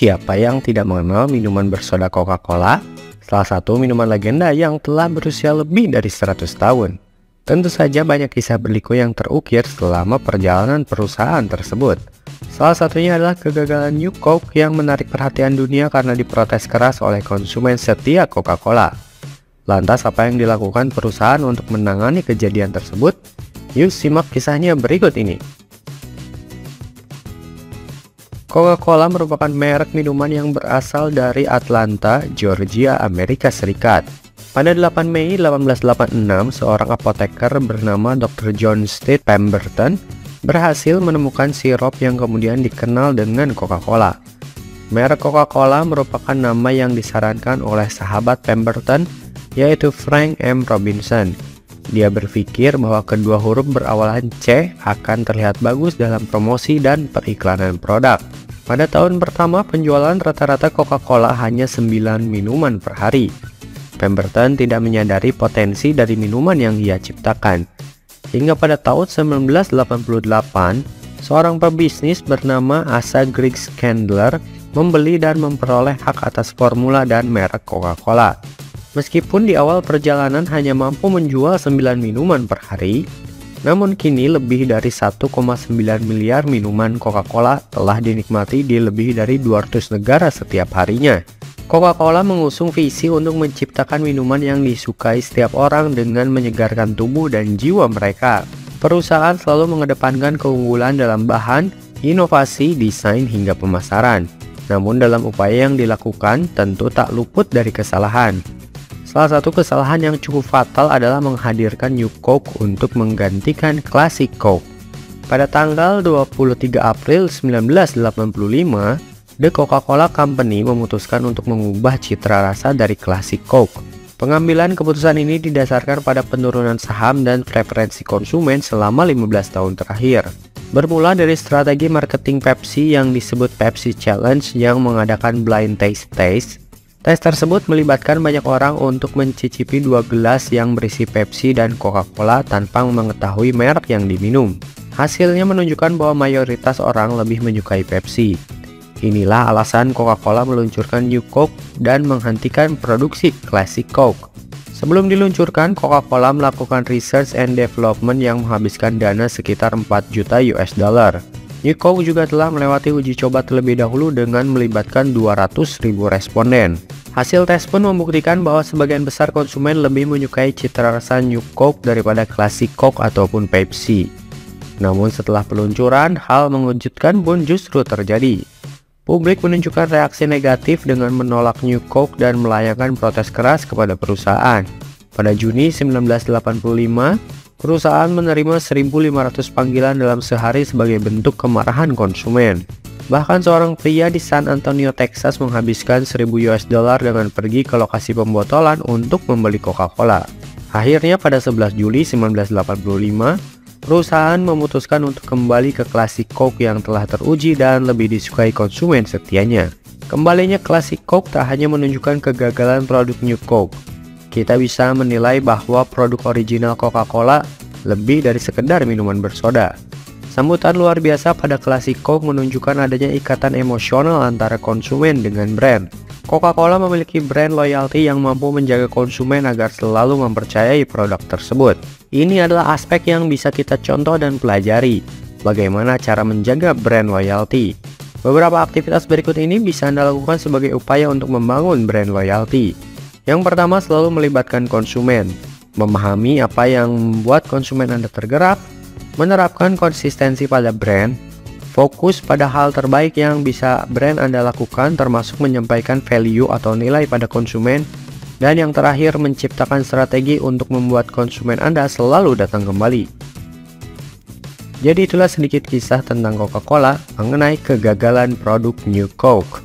Siapa yang tidak mengenal minuman bersoda Coca-Cola? Salah satu minuman legenda yang telah berusia lebih dari 100 tahun. Tentu saja banyak kisah berliku yang terukir selama perjalanan perusahaan tersebut. Salah satunya adalah kegagalan New Coke yang menarik perhatian dunia karena diprotes keras oleh konsumen setia Coca-Cola. Lantas apa yang dilakukan perusahaan untuk menangani kejadian tersebut? Yuk simak kisahnya berikut ini. Coca-Cola merupakan merek minuman yang berasal dari Atlanta, Georgia, Amerika Serikat. Pada 8 Mei 1886, seorang apoteker bernama Dr. John Stead Pemberton berhasil menemukan sirup yang kemudian dikenal dengan Coca-Cola. Merek Coca-Cola merupakan nama yang disarankan oleh sahabat Pemberton, yaitu Frank M. Robinson. Dia berpikir bahwa kedua huruf berawalan C akan terlihat bagus dalam promosi dan periklanan produk. Pada tahun pertama, penjualan rata-rata Coca-Cola hanya 9 minuman per hari. Pemberton tidak menyadari potensi dari minuman yang ia ciptakan. Hingga pada tahun 1988, seorang pebisnis bernama Asa Griggs Candler membeli dan memperoleh hak atas formula dan merek Coca-Cola. Meskipun di awal perjalanan hanya mampu menjual 9 minuman per hari, namun kini lebih dari 1,9 miliar minuman Coca-Cola telah dinikmati di lebih dari 200 negara setiap harinya. Coca-Cola mengusung visi untuk menciptakan minuman yang disukai setiap orang dengan menyegarkan tubuh dan jiwa mereka. Perusahaan selalu mengedepankan keunggulan dalam bahan, inovasi, desain, hingga pemasaran. Namun dalam upaya yang dilakukan tentu tak luput dari kesalahan. Salah satu kesalahan yang cukup fatal adalah menghadirkan New Coke untuk menggantikan Classic Coke. Pada tanggal 23 April 1985, The Coca-Cola Company memutuskan untuk mengubah citra rasa dari Classic Coke. Pengambilan keputusan ini didasarkan pada penurunan saham dan preferensi konsumen selama 15 tahun terakhir. Bermula dari strategi marketing Pepsi yang disebut Pepsi Challenge yang mengadakan blind taste. Tes tersebut melibatkan banyak orang untuk mencicipi 2 gelas yang berisi Pepsi dan Coca-Cola tanpa mengetahui merek yang diminum. Hasilnya menunjukkan bahwa mayoritas orang lebih menyukai Pepsi. Inilah alasan Coca-Cola meluncurkan New Coke dan menghentikan produksi Classic Coke. Sebelum diluncurkan, Coca-Cola melakukan research and development yang menghabiskan dana sekitar 4 juta US dollar. New Coke juga telah melewati uji coba terlebih dahulu dengan melibatkan 200.000 responden. Hasil tes pun membuktikan bahwa sebagian besar konsumen lebih menyukai citra rasa New Coke daripada Classic Coke ataupun Pepsi. Namun setelah peluncuran, hal mengejutkan pun justru terjadi. Publik menunjukkan reaksi negatif dengan menolak New Coke dan melayangkan protes keras kepada perusahaan. Pada Juni 1985, perusahaan menerima 1.500 panggilan dalam sehari sebagai bentuk kemarahan konsumen. Bahkan seorang pria di San Antonio, Texas menghabiskan 1.000 US dollar dengan pergi ke lokasi pembotolan untuk membeli Coca-Cola. Akhirnya pada 11 Juli 1985, perusahaan memutuskan untuk kembali ke Classic Coke yang telah teruji dan lebih disukai konsumen setianya. Kembalinya Classic Coke tak hanya menunjukkan kegagalan produk New Coke. Kita bisa menilai bahwa produk original Coca-Cola lebih dari sekedar minuman bersoda. Sambutan luar biasa pada Classic Coke menunjukkan adanya ikatan emosional antara konsumen dengan brand. Coca-Cola memiliki brand loyalty yang mampu menjaga konsumen agar selalu mempercayai produk tersebut. Ini adalah aspek yang bisa kita contoh dan pelajari. Bagaimana cara menjaga brand loyalty? Beberapa aktivitas berikut ini bisa Anda lakukan sebagai upaya untuk membangun brand loyalty. Yang pertama, selalu melibatkan konsumen. Memahami apa yang membuat konsumen Anda tergerak, menerapkan konsistensi pada brand, fokus pada hal terbaik yang bisa brand Anda lakukan termasuk menyampaikan value atau nilai pada konsumen, dan yang terakhir menciptakan strategi untuk membuat konsumen Anda selalu datang kembali. Jadi itulah sedikit kisah tentang Coca-Cola mengenai kegagalan produk New Coke.